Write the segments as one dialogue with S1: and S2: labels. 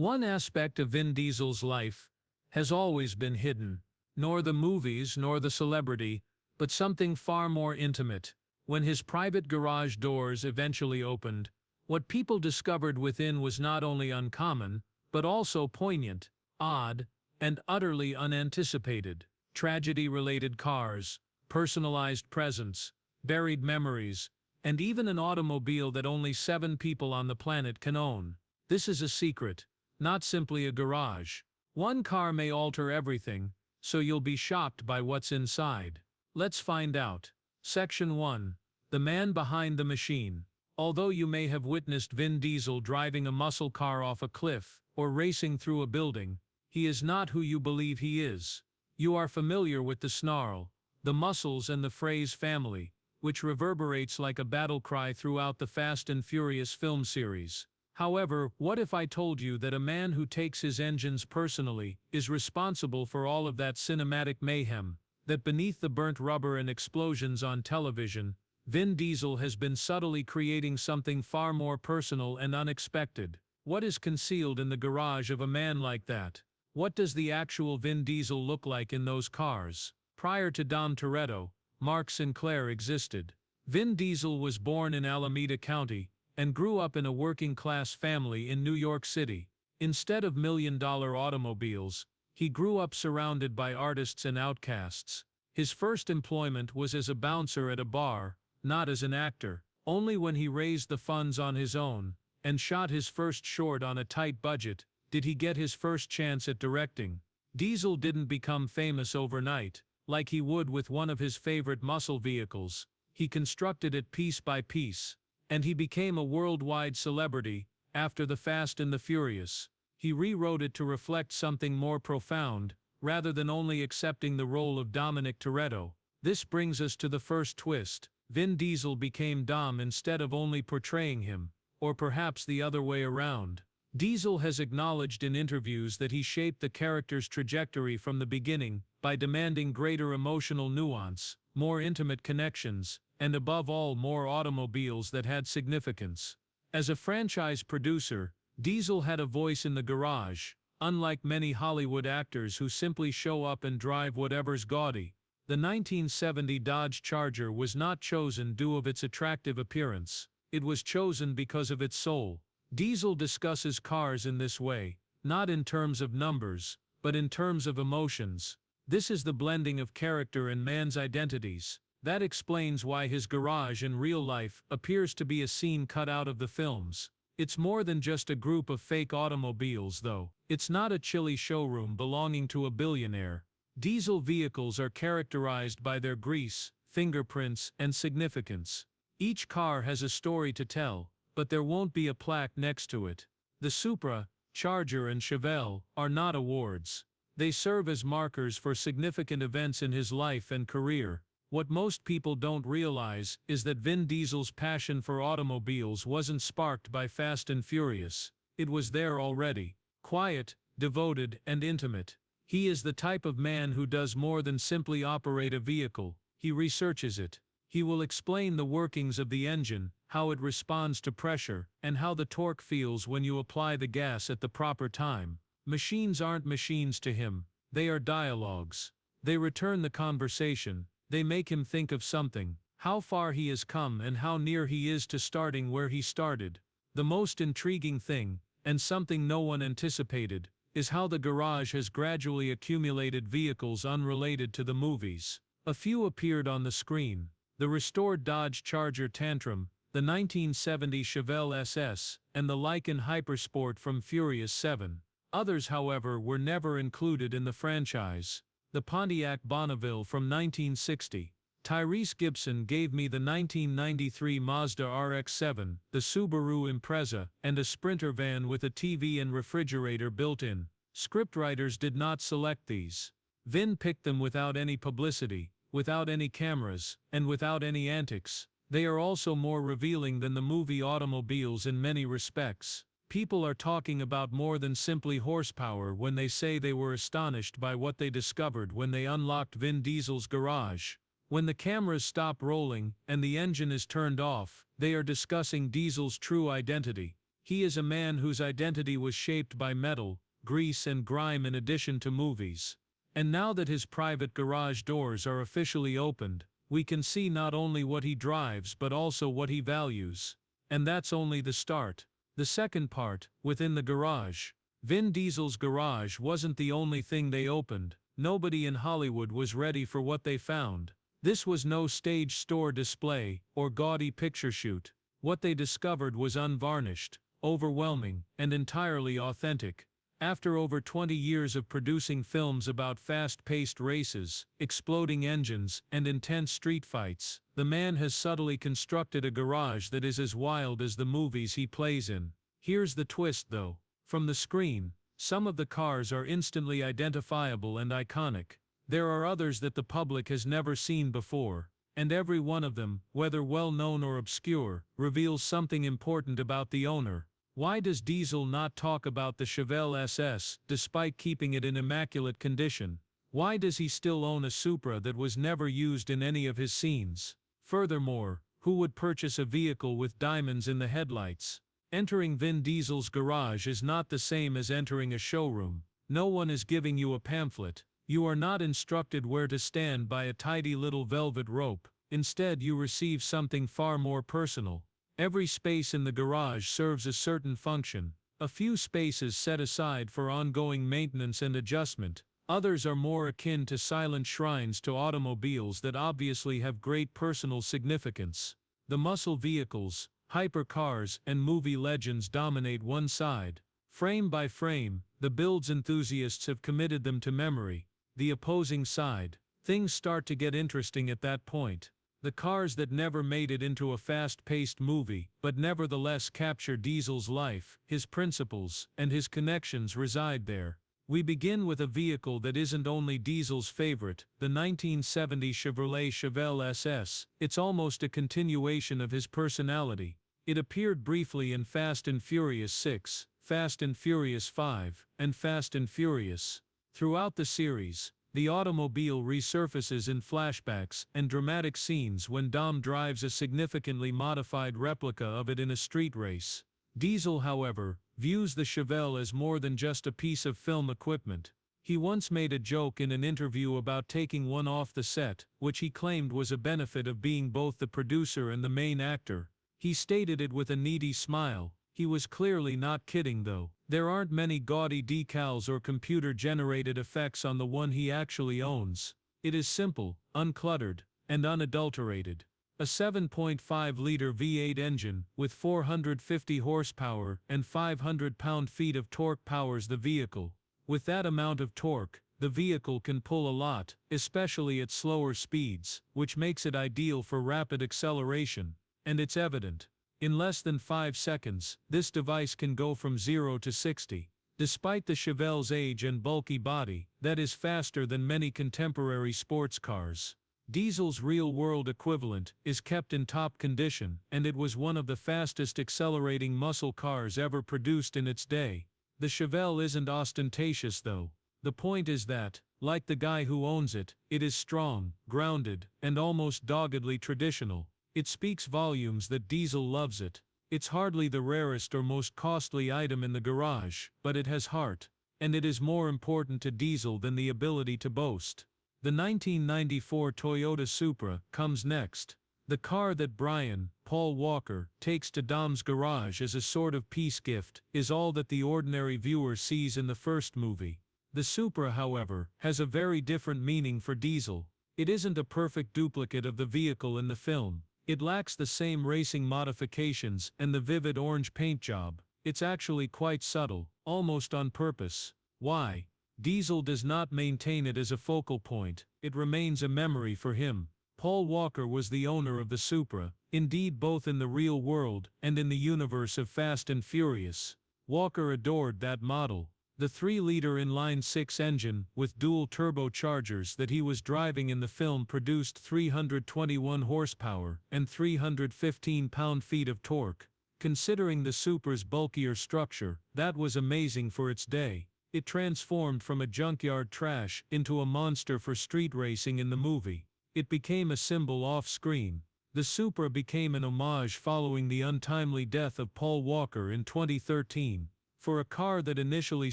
S1: One aspect of Vin Diesel's life has always been hidden, nor the movies nor the celebrity, but something far more intimate. When his private garage doors eventually opened, what people discovered within was not only uncommon, but also poignant, odd, and utterly unanticipated. Tragedy-related cars, personalized presents, buried memories, and even an automobile that only 7 people on the planet can own. This is a secret, not simply a garage. One car may alter everything, so you'll be shocked by what's inside. Let's find out. Section 1. The man behind the machine. Although you may have witnessed Vin Diesel driving a muscle car off a cliff or racing through a building, he is not who you believe he is. You are familiar with the snarl, the muscles and the phrase family, which reverberates like a battle cry throughout the Fast and Furious film series. However, what if I told you that a man who takes his engines personally is responsible for all of that cinematic mayhem, that beneath the burnt rubber and explosions on television, Vin Diesel has been subtly creating something far more personal and unexpected? What is concealed in the garage of a man like that? What does the actual Vin Diesel look like in those cars? Prior to Dom Toretto, Mark Sinclair existed. Vin Diesel was born in Alameda County and grew up in a working-class family in New York City. Instead of million-dollar automobiles, he grew up surrounded by artists and outcasts. His first employment was as a bouncer at a bar, not as an actor. Only when he raised the funds on his own and shot his first short on a tight budget did he get his first chance at directing. Diesel didn't become famous overnight, like he would with one of his favorite muscle vehicles. He constructed it piece by piece, and he became a worldwide celebrity. After The Fast and the Furious, he rewrote it to reflect something more profound, rather than only accepting the role of Dominic Toretto. This brings us to the first twist. Vin Diesel became Dom instead of only portraying him, or perhaps the other way around. Diesel has acknowledged in interviews that he shaped the character's trajectory from the beginning by demanding greater emotional nuance, more intimate connections, and above all more automobiles that had significance. As a franchise producer, Diesel had a voice in the garage, unlike many Hollywood actors who simply show up and drive whatever's gaudy. The 1970 Dodge Charger was not chosen due to its attractive appearance. It was chosen because of its soul. Diesel discusses cars in this way, not in terms of numbers, but in terms of emotions. This is the blending of character and man's identities. That explains why his garage in real life appears to be a scene cut out of the films. It's more than just a group of fake automobiles, though. It's not a chilly showroom belonging to a billionaire. Diesel vehicles are characterized by their grease, fingerprints, and significance. Each car has a story to tell, but there won't be a plaque next to it. The Supra, Charger and Chevelle are not awards. They serve as markers for significant events in his life and career. What most people don't realize is that Vin Diesel's passion for automobiles wasn't sparked by Fast and Furious. It was there already. Quiet, devoted, and intimate. He is the type of man who does more than simply operate a vehicle. He researches it. He will explain the workings of the engine, how it responds to pressure, and how the torque feels when you apply the gas at the proper time. Machines aren't machines to him. They are dialogues. They return the conversation. They make him think of something, how far he has come and how near he is to starting where he started. The most intriguing thing, and something no one anticipated, is how the garage has gradually accumulated vehicles unrelated to the movies. A few appeared on the screen. The restored Dodge Charger Tantrum, the 1970 Chevelle SS, and the Lykan Hypersport from Furious 7. Others, however, were never included in the franchise. The Pontiac Bonneville from 1960. Tyrese Gibson gave me the 1993 Mazda RX-7, the Subaru Impreza, and a Sprinter van with a TV and refrigerator built in. Scriptwriters did not select these. Vin picked them without any publicity, without any cameras, and without any antics. They are also more revealing than the movie automobiles in many respects. People are talking about more than simply horsepower when they say they were astonished by what they discovered when they unlocked Vin Diesel's garage. When the cameras stop rolling and the engine is turned off, they are discussing Diesel's true identity. He is a man whose identity was shaped by metal, grease and grime in addition to movies. And now that his private garage doors are officially opened, we can see not only what he drives but also what he values. And that's only the start. The second part, within the garage. Vin Diesel's garage wasn't the only thing they opened. Nobody in Hollywood was ready for what they found. This was no stage store display or gaudy picture shoot. What they discovered was unvarnished, overwhelming, and entirely authentic. After over 20 years of producing films about fast-paced races, exploding engines, and intense street fights, the man has subtly constructed a garage that is as wild as the movies he plays in. Here's the twist though. From the screen, some of the cars are instantly identifiable and iconic. There are others that the public has never seen before, and every one of them, whether well-known or obscure, reveals something important about the owner. Why does Diesel not talk about the Chevelle SS, despite keeping it in immaculate condition? Why does he still own a Supra that was never used in any of his scenes? Furthermore, who would purchase a vehicle with diamonds in the headlights? Entering Vin Diesel's garage is not the same as entering a showroom. No one is giving you a pamphlet. You are not instructed where to stand by a tidy little velvet rope. Instead, you receive something far more personal. Every space in the garage serves a certain function. A few spaces set aside for ongoing maintenance and adjustment. Others are more akin to silent shrines to automobiles that obviously have great personal significance. The muscle vehicles, hypercars, and movie legends dominate one side. Frame by frame, the builds enthusiasts have committed them to memory. The opposing side. Things start to get interesting at that point. The cars that never made it into a fast-paced movie, but nevertheless capture Diesel's life, his principles, and his connections reside there. We begin with a vehicle that isn't only Diesel's favorite, the 1970 Chevrolet Chevelle SS. It's almost a continuation of his personality. It appeared briefly in Fast and Furious 6, Fast and Furious 5, and Fast and Furious. Throughout the series, the automobile resurfaces in flashbacks and dramatic scenes when Dom drives a significantly modified replica of it in a street race. Diesel, however, views the Chevelle as more than just a piece of film equipment. He once made a joke in an interview about taking one off the set, which he claimed was a benefit of being both the producer and the main actor. He stated it with a needy smile. He was clearly not kidding though. There aren't many gaudy decals or computer-generated effects on the one he actually owns. It is simple, uncluttered, and unadulterated. A 7.5-liter V8 engine with 450 horsepower and 500 pound-feet of torque powers the vehicle. With that amount of torque, the vehicle can pull a lot, especially at slower speeds, which makes it ideal for rapid acceleration. And it's evident. In less than 5 seconds, this device can go from 0 to 60. Despite the Chevelle's age and bulky body, that is faster than many contemporary sports cars. Diesel's real-world equivalent is kept in top condition, and it was one of the fastest accelerating muscle cars ever produced in its day. The Chevelle isn't ostentatious though. The point is that, like the guy who owns it, it is strong, grounded, and almost doggedly traditional. It speaks volumes that Diesel loves it. It's hardly the rarest or most costly item in the garage, but it has heart. And it is more important to Diesel than the ability to boast. The 1994 Toyota Supra comes next. The car that Brian, Paul Walker, takes to Dom's garage as a sort of peace gift is all that the ordinary viewer sees in the first movie. The Supra, however, has a very different meaning for Diesel. It isn't a perfect duplicate of the vehicle in the film. It lacks the same racing modifications and the vivid orange paint job. It's actually quite subtle, almost on purpose. Why? Diesel does not maintain it as a focal point. It remains a memory for him. Paul Walker was the owner of the Supra, indeed both in the real world and in the universe of Fast and Furious. Walker adored that model. The 3-liter inline-6 engine with dual turbochargers that he was driving in the film produced 321 horsepower and 315 pound-feet of torque. Considering the Supra's bulkier structure, that was amazing for its day. It transformed from a junkyard trash into a monster for street racing in the movie. It became a symbol off-screen. The Supra became an homage following the untimely death of Paul Walker in 2013. For a car that initially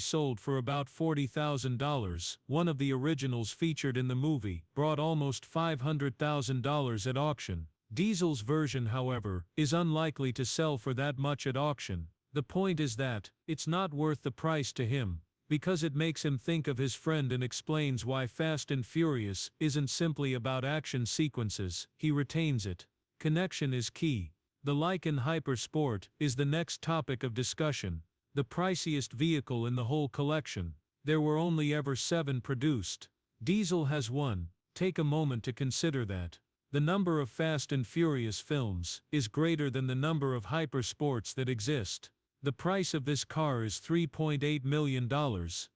S1: sold for about $40,000, one of the originals featured in the movie brought almost $500,000 at auction. Diesel's version, however, is unlikely to sell for that much at auction. The point is that it's not worth the price to him, because it makes him think of his friend and explains why Fast and Furious isn't simply about action sequences. He retains it. Connection is key. The Lykan Hypersport is the next topic of discussion. The priciest vehicle in the whole collection. There were only ever 7 produced. Diesel has one. Take a moment to consider that. The number of Fast and Furious films is greater than the number of hypersports that exist. The price of this car is $3.8 million.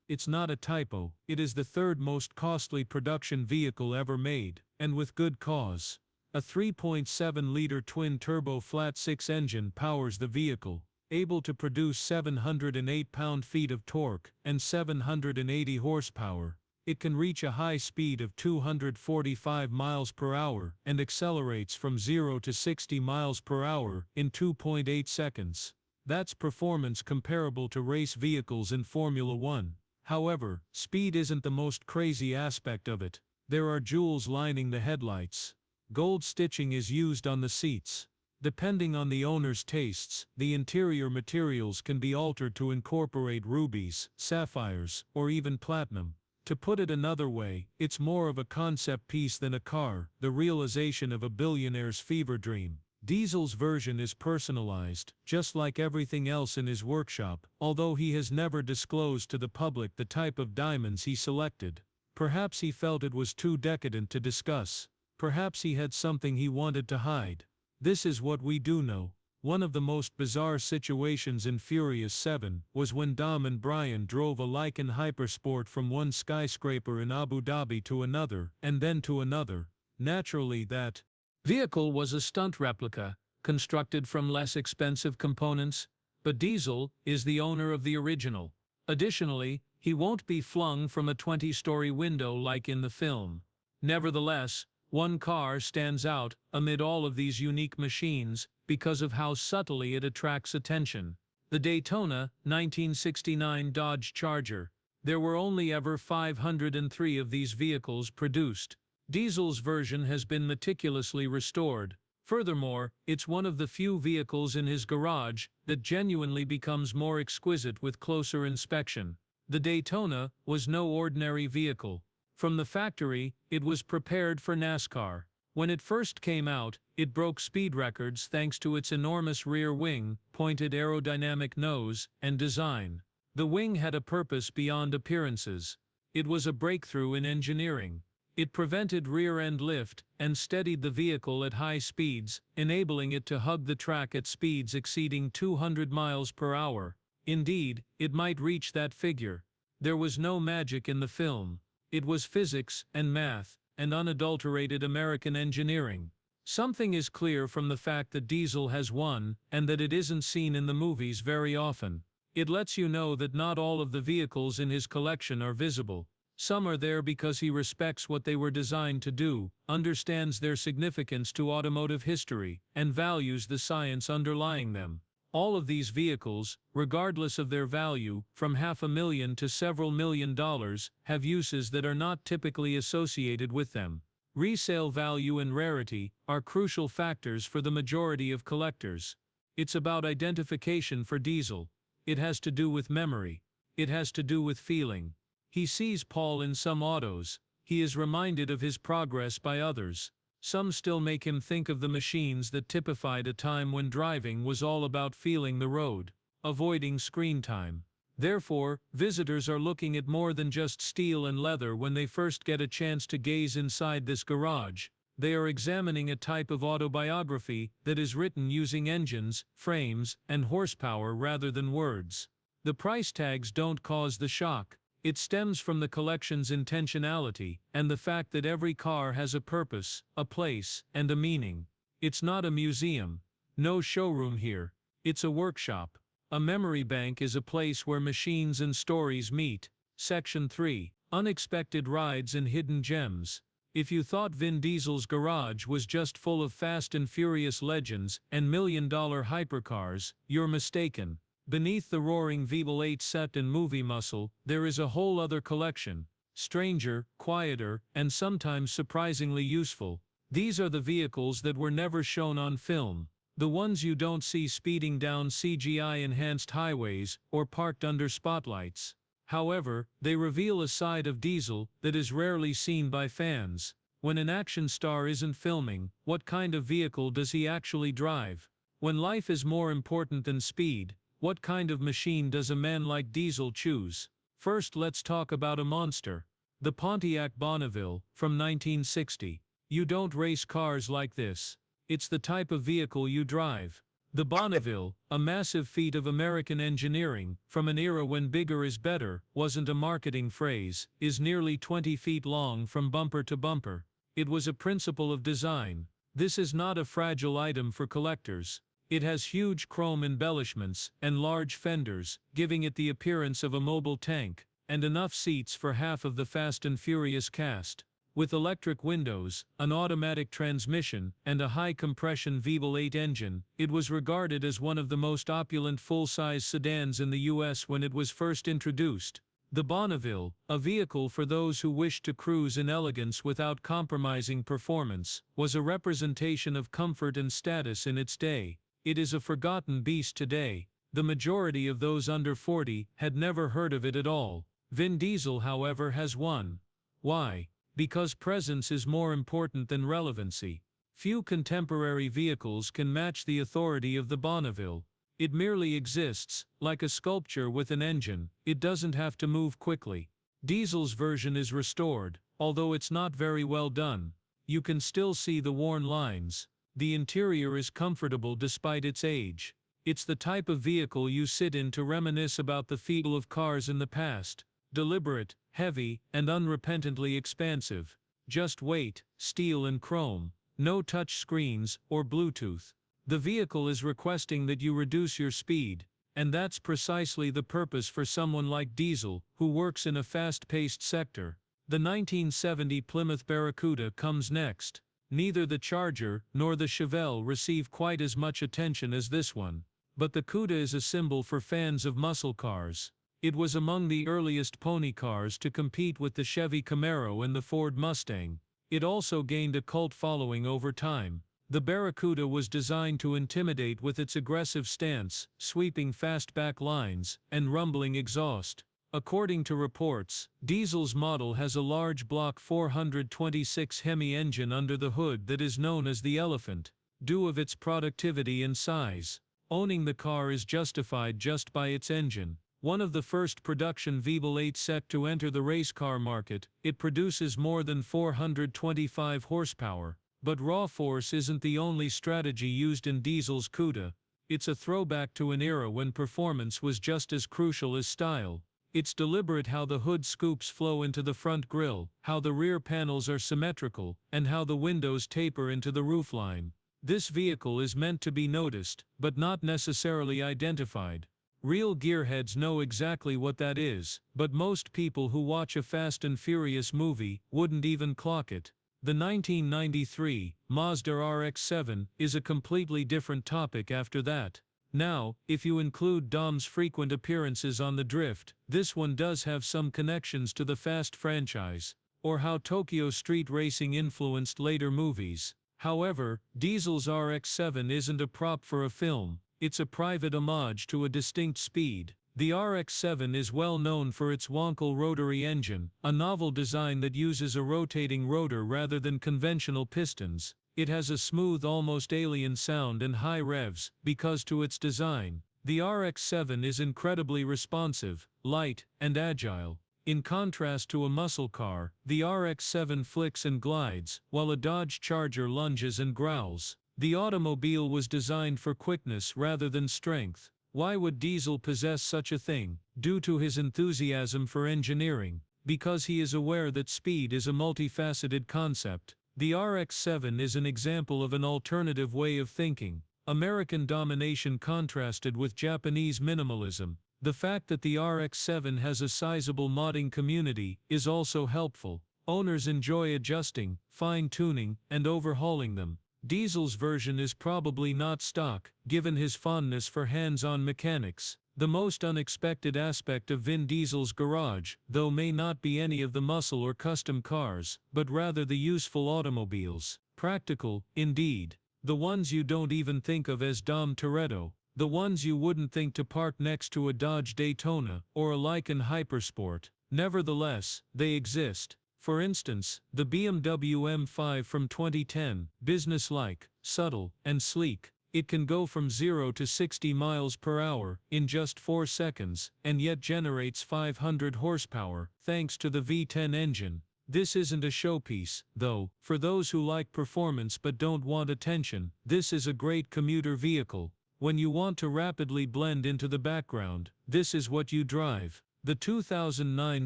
S1: It's not a typo. It is the 3rd most costly production vehicle ever made, and with good cause. A 3.7-liter twin-turbo flat-6 engine powers the vehicle, able to produce 708 pound-feet of torque and 780 horsepower. It can reach a high speed of 245 miles per hour and accelerates from 0 to 60 miles per hour in 2.8 seconds. That's performance comparable to race vehicles in Formula One. However, speed isn't the most crazy aspect of it. There are jewels lining the headlights. Gold stitching is used on the seats. Depending on the owner's tastes, the interior materials can be altered to incorporate rubies, sapphires, or even platinum. To put it another way, it's more of a concept piece than a car, the realization of a billionaire's fever dream. Diesel's version is personalized, just like everything else in his workshop, although he has never disclosed to the public the type of diamonds he selected. Perhaps he felt it was too decadent to discuss. Perhaps he had something he wanted to hide. This is what we do know. One of the most bizarre situations in Furious 7 was when Dom and Brian drove a Lykan Hypersport from one skyscraper in Abu Dhabi to another, and then to another. Naturally, that vehicle was a stunt replica, constructed from less expensive components, but Diesel is the owner of the original. Additionally, he won't be flung from a 20-story window like in the film. Nevertheless, one car stands out amid all of these unique machines because of how subtly it attracts attention. The Daytona 1969 Dodge Charger. There were only ever 503 of these vehicles produced. Diesel's version has been meticulously restored. Furthermore, it's one of the few vehicles in his garage that genuinely becomes more exquisite with closer inspection. The Daytona was no ordinary vehicle. From the factory, it was prepared for NASCAR. When it first came out, it broke speed records thanks to its enormous rear wing, pointed aerodynamic nose, and design. The wing had a purpose beyond appearances. It was a breakthrough in engineering. It prevented rear-end lift and steadied the vehicle at high speeds, enabling it to hug the track at speeds exceeding 200 miles per hour. Indeed, it might reach that figure. There was no magic in the film. It was physics and math and unadulterated American engineering. Something is clear from the fact that Diesel has one and that it isn't seen in the movies very often. It lets you know that not all of the vehicles in his collection are visible. Some are there because he respects what they were designed to do, understands their significance to automotive history, and values the science underlying them. All of these vehicles, regardless of their value, from $500,000 to several $1,000,000, have uses that are not typically associated with them. Resale value and rarity are crucial factors for the majority of collectors. It's about identification for Diesel. It has to do with memory. It has to do with feeling. He sees Paul in some autos. He is reminded of his progress by others. Some still make him think of the machines that typified a time when driving was all about feeling the road, avoiding screen time. Therefore, visitors are looking at more than just steel and leather when they first get a chance to gaze inside this garage. They are examining a type of autobiography that is written using engines, frames, and horsepower rather than words. The price tags don't cause the shock. It stems from the collection's intentionality and the fact that every car has a purpose, a place, and a meaning. It's not a museum. No showroom here. It's a workshop. A memory bank is a place where machines and stories meet. Section 3. Unexpected rides and hidden gems. If you thought Vin Diesel's garage was just full of Fast and Furious legends and million-dollar hypercars, you're mistaken. Beneath the roaring V8 set and movie muscle, there is a whole other collection. Stranger, quieter, and sometimes surprisingly useful. These are the vehicles that were never shown on film. The ones you don't see speeding down CGI-enhanced highways or parked under spotlights. However, they reveal a side of Diesel that is rarely seen by fans. When an action star isn't filming, what kind of vehicle does he actually drive? When life is more important than speed, what kind of machine does a man like Diesel choose? First, let's talk about a monster. The Pontiac Bonneville, from 1960. You don't race cars like this. It's the type of vehicle you drive. The Bonneville, a massive feat of American engineering, from an era when bigger is better, wasn't a marketing phrase, is nearly 20 feet long from bumper to bumper. It was a principle of design. This is not a fragile item for collectors. It has huge chrome embellishments and large fenders, giving it the appearance of a mobile tank, and enough seats for half of the Fast and Furious cast. With electric windows, an automatic transmission, and a high-compression V8 engine, it was regarded as one of the most opulent full-size sedans in the US when it was first introduced. The Bonneville, a vehicle for those who wished to cruise in elegance without compromising performance, was a representation of comfort and status in its day. It is a forgotten beast today. The majority of those under 40 had never heard of it at all. Vin Diesel, however, has one. Why? Because presence is more important than relevancy. Few contemporary vehicles can match the authority of the Bonneville. It merely exists, like a sculpture with an engine. It doesn't have to move quickly. Diesel's version is restored, although it's not very well done. You can still see the worn lines. The interior is comfortable despite its age. It's the type of vehicle you sit in to reminisce about the feel of cars in the past. Deliberate, heavy, and unrepentantly expansive. Just weight, steel and chrome. No touch screens or Bluetooth. The vehicle is requesting that you reduce your speed, and that's precisely the purpose for someone like Diesel, who works in a fast-paced sector. The 1970 Plymouth Barracuda comes next. Neither the Charger nor the Chevelle receive quite as much attention as this one. But the Cuda is a symbol for fans of muscle cars. It was among the earliest pony cars to compete with the Chevy Camaro and the Ford Mustang. It also gained a cult following over time. The Barracuda was designed to intimidate with its aggressive stance, sweeping fastback lines, and rumbling exhaust. According to reports, Diesel's model has a large Block 426 Hemi engine under the hood that is known as the Elephant, due of its productivity and size. Owning the car is justified just by its engine. One of the first production V8 set to enter the race car market, it produces more than 425 horsepower. But raw force isn't the only strategy used in Diesel's Cuda. It's a throwback to an era when performance was just as crucial as style. It's deliberate how the hood scoops flow into the front grille, how the rear panels are symmetrical, and how the windows taper into the roofline. This vehicle is meant to be noticed, but not necessarily identified. Real gearheads know exactly what that is, but most people who watch a Fast and Furious movie wouldn't even clock it. The 1993 Mazda RX-7 is a completely different topic after that. Now, if you include Dom's frequent appearances on the drift, this one does have some connections to the Fast franchise, or how Tokyo street racing influenced later movies. However, Diesel's RX-7 isn't a prop for a film. It's a private homage to a distinct speed. The RX-7 is well known for its Wankel rotary engine, a novel design that uses a rotating rotor rather than conventional pistons. It has a smooth, almost alien sound and high revs, because to its design. The RX-7 is incredibly responsive, light, and agile. In contrast to a muscle car, the RX-7 flicks and glides, while a Dodge Charger lunges and growls. The automobile was designed for quickness rather than strength. Why would Diesel possess such a thing? Due to his enthusiasm for engineering. Because he is aware that speed is a multifaceted concept. The RX-7 is an example of an alternative way of thinking. American domination contrasted with Japanese minimalism. The fact that the RX-7 has a sizable modding community is also helpful. Owners enjoy adjusting, fine-tuning, and overhauling them. Diesel's version is probably not stock, given his fondness for hands-on mechanics. The most unexpected aspect of Vin Diesel's garage, though, may not be any of the muscle or custom cars, but rather the useful automobiles. Practical, indeed. The ones you don't even think of as Dom Toretto. The ones you wouldn't think to park next to a Dodge Daytona or a Lykan Hypersport. Nevertheless, they exist. For instance, the BMW M5 from 2010, businesslike, subtle, and sleek. It can go from 0 to 60 miles per hour in just 4 seconds, and yet generates 500 horsepower, thanks to the V10 engine. This isn't a showpiece, though. For those who like performance but don't want attention, this is a great commuter vehicle. When you want to rapidly blend into the background, this is what you drive. The 2009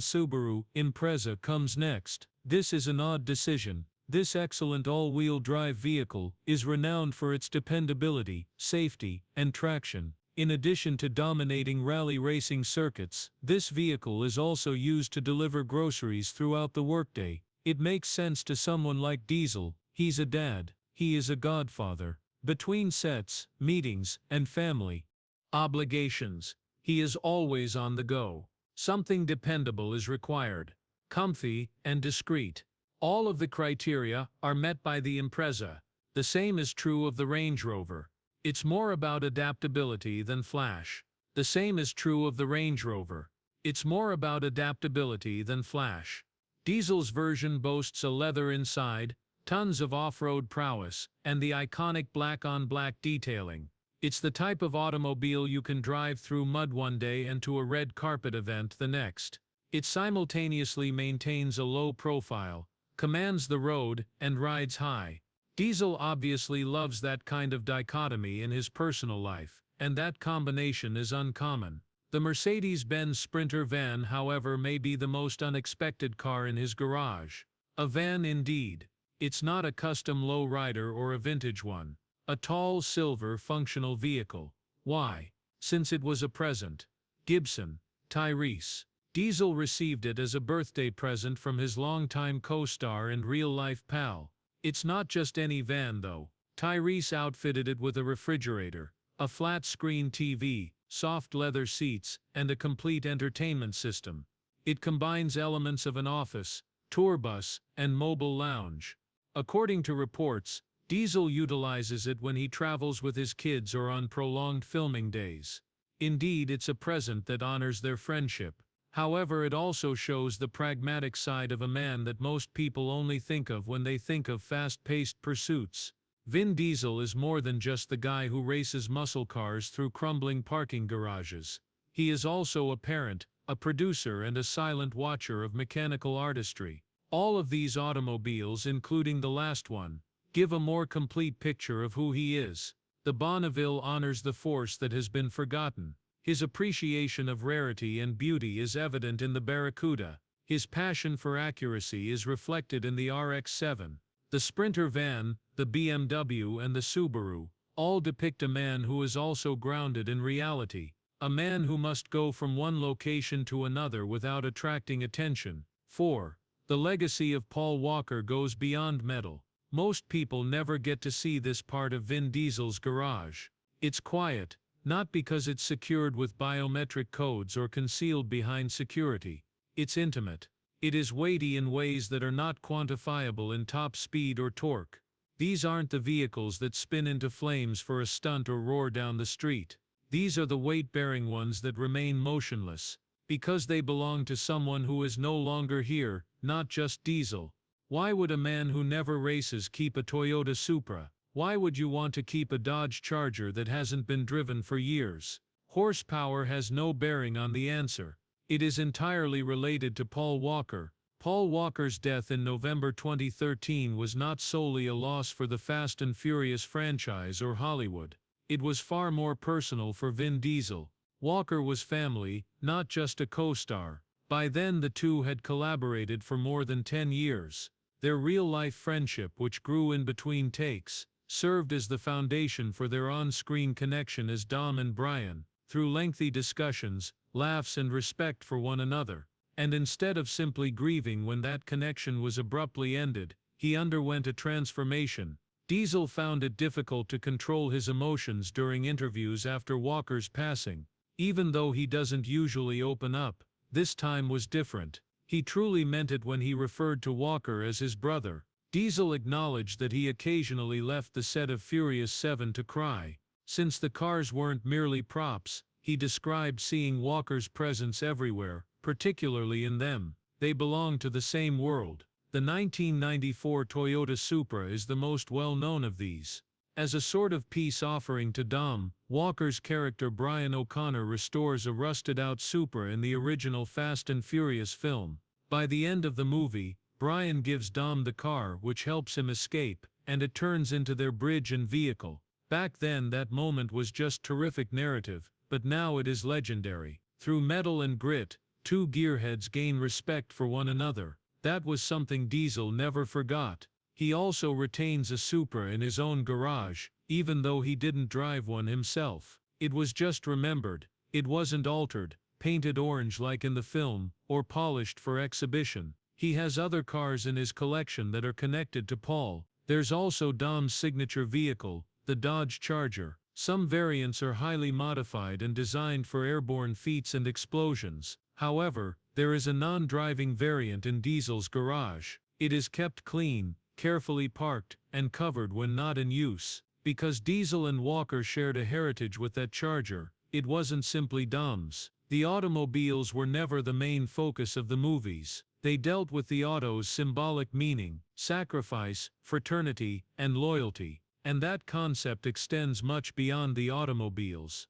S1: Subaru Impreza comes next. This is an odd decision. This excellent all-wheel drive vehicle is renowned for its dependability, safety, and traction. In addition to dominating rally racing circuits, this vehicle is also used to deliver groceries throughout the workday. It makes sense to someone like Diesel. He's a dad. He is a godfather. Between sets, meetings, and family obligations, he is always on the go. Something dependable is required. Comfy and discreet. All of the criteria are met by the Impreza. The same is true of the Range Rover. It's more about adaptability than flash. The same is true of the Range Rover. It's more about adaptability than flash. Diesel's version boasts a leather inside, tons of off-road prowess, and the iconic black-on-black detailing. It's the type of automobile you can drive through mud one day and to a red carpet event the next. It simultaneously maintains a low profile, commands the road, and rides high. Diesel obviously loves that kind of dichotomy in his personal life, and that combination is uncommon. The Mercedes-Benz Sprinter van, however, may be the most unexpected car in his garage. A van indeed. It's not a custom low-rider or a vintage one. A tall, silver, functional vehicle. Why? Since it was a present. Gibson. Tyrese. Diesel received it as a birthday present from his longtime co-star and real-life pal. It's not just any van, though. Tyrese outfitted it with a refrigerator, a flat-screen TV, soft leather seats, and a complete entertainment system. It combines elements of an office, tour bus, and mobile lounge. According to reports, Diesel utilizes it when he travels with his kids or on prolonged filming days. Indeed, it's a present that honors their friendship. However, it also shows the pragmatic side of a man that most people only think of when they think of fast-paced pursuits. Vin Diesel is more than just the guy who races muscle cars through crumbling parking garages. He is also a parent, a producer, and a silent watcher of mechanical artistry. All of these automobiles, including the last one, give a more complete picture of who he is. The Bonneville honors the force that has been forgotten. His appreciation of rarity and beauty is evident in the Barracuda. His passion for accuracy is reflected in the RX-7. The Sprinter van, the BMW, and the Subaru all depict a man who is also grounded in reality. A man who must go from one location to another without attracting attention. 4. The legacy of Paul Walker goes beyond metal. Most people never get to see this part of Vin Diesel's garage. It's quiet, not because it's secured with biometric codes or concealed behind security. It's intimate. It is weighty in ways that are not quantifiable in top speed or torque. These aren't the vehicles that spin into flames for a stunt or roar down the street. These are the weight-bearing ones that remain motionless, because they belong to someone who is no longer here, not just Diesel. Why would a man who never races keep a Toyota Supra? Why would you want to keep a Dodge Charger that hasn't been driven for years? Horsepower has no bearing on the answer. It is entirely related to Paul Walker. Paul Walker's death in November 2013 was not solely a loss for the Fast and Furious franchise or Hollywood. It was far more personal for Vin Diesel. Walker was family, not just a co-star. By then the two had collaborated for more than 10 years. Their real-life friendship, which grew in between takes, served as the foundation for their on-screen connection as Dom and Brian, through lengthy discussions, laughs, and respect for one another. And instead of simply grieving when that connection was abruptly ended, he underwent a transformation. Diesel found it difficult to control his emotions during interviews after Walker's passing. Even though he doesn't usually open up, this time was different. He truly meant it when he referred to Walker as his brother. Diesel acknowledged that he occasionally left the set of Furious 7 to cry. Since the cars weren't merely props, he described seeing Walker's presence everywhere, particularly in them. They belong to the same world. The 1994 Toyota Supra is the most well-known of these. As a sort of peace offering to Dom, Walker's character Brian O'Connor restores a rusted-out Supra in the original Fast and Furious film. By the end of the movie, Brian gives Dom the car, which helps him escape, and it turns into their bridge and vehicle. Back then that moment was just terrific narrative, but now it is legendary. Through metal and grit, two gearheads gain respect for one another. That was something Diesel never forgot. He also retains a Supra in his own garage, even though he didn't drive one himself. It was just remembered. It wasn't altered, painted orange like in the film, or polished for exhibition. He has other cars in his collection that are connected to Paul. There's also Dom's signature vehicle, the Dodge Charger. Some variants are highly modified and designed for airborne feats and explosions. However, there is a non-driving variant in Diesel's garage. It is kept clean, carefully parked, and covered when not in use. Because Diesel and Walker shared a heritage with that Charger, it wasn't simply Dom's. The automobiles were never the main focus of the movies. They dealt with the auto's symbolic meaning, sacrifice, fraternity, and loyalty. And that concept extends much beyond the automobiles.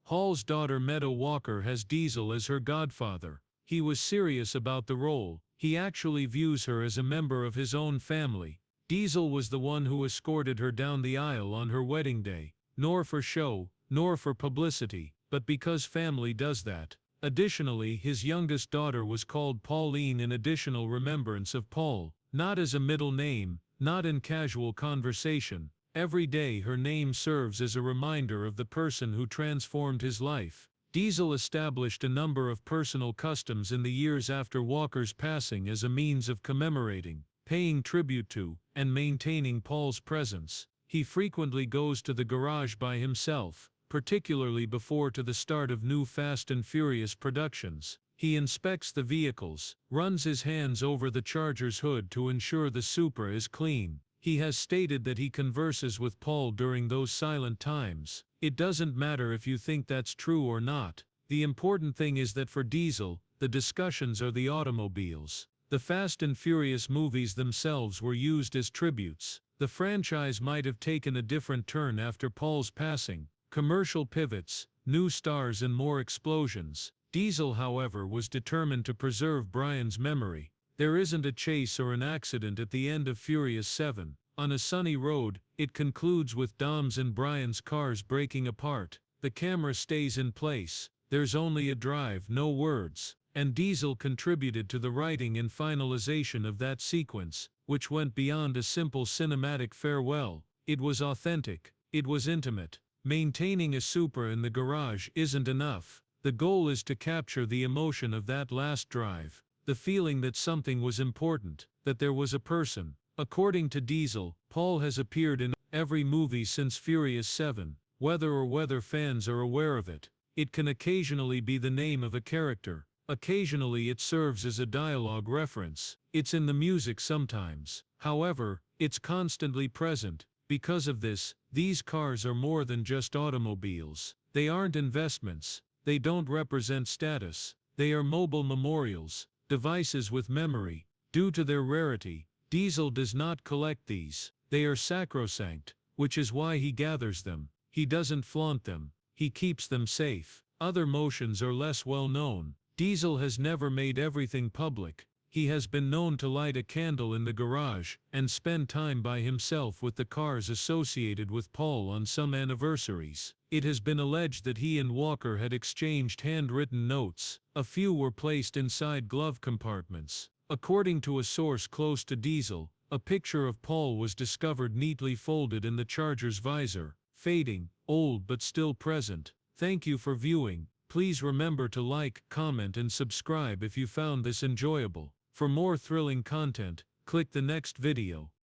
S1: Hall's daughter Meadow Walker has Diesel as her godfather. He was serious about the role. He actually views her as a member of his own family. Diesel was the one who escorted her down the aisle on her wedding day. Nor for show, nor for publicity, but because family does that. Additionally, his youngest daughter was called Pauline in additional remembrance of Paul. Not as a middle name, not in casual conversation. Every day her name serves as a reminder of the person who transformed his life. Diesel established a number of personal customs in the years after Walker's passing as a means of commemorating, paying tribute to, and maintaining Paul's presence. He frequently goes to the garage by himself, particularly before to the start of new Fast and Furious productions. He inspects the vehicles, runs his hands over the Charger's hood to ensure the Supra is clean. He has stated that he converses with Paul during those silent times. It doesn't matter if you think that's true or not. The important thing is that for Diesel, the discussions are the automobiles. The Fast and Furious movies themselves were used as tributes. The franchise might have taken a different turn after Paul's passing. Commercial pivots, new stars and more explosions. Diesel, however, was determined to preserve Brian's memory. There isn't a chase or an accident at the end of Furious 7. On a sunny road, it concludes with Dom's and Brian's cars breaking apart. The camera stays in place. There's only a drive, no words. And Diesel contributed to the writing and finalization of that sequence, which went beyond a simple cinematic farewell. It was authentic. It was intimate. Maintaining a Supra in the garage isn't enough. The goal is to capture the emotion of that last drive. The feeling that something was important, that there was a person. According to Diesel, Paul has appeared in every movie since Furious 7, whether fans are aware of it. It can occasionally be the name of a character. Occasionally it serves as a dialogue reference. It's in the music sometimes. However, it's constantly present. Because of this, these cars are more than just automobiles. They aren't investments. They don't represent status. They are mobile memorials, devices with memory. Due to their rarity, Diesel does not collect these. They are sacrosanct, which is why he gathers them. He doesn't flaunt them. He keeps them safe. Other motions are less well known. Diesel has never made everything public. He has been known to light a candle in the garage and spend time by himself with the cars associated with Paul on some anniversaries. It has been alleged that he and Walker had exchanged handwritten notes. A few were placed inside glove compartments. According to a source close to Diesel, a picture of Paul was discovered neatly folded in the Charger's visor, fading, old but still present. Thank you for viewing. Please remember to like, comment, and subscribe if you found this enjoyable. For more thrilling content, click the next video.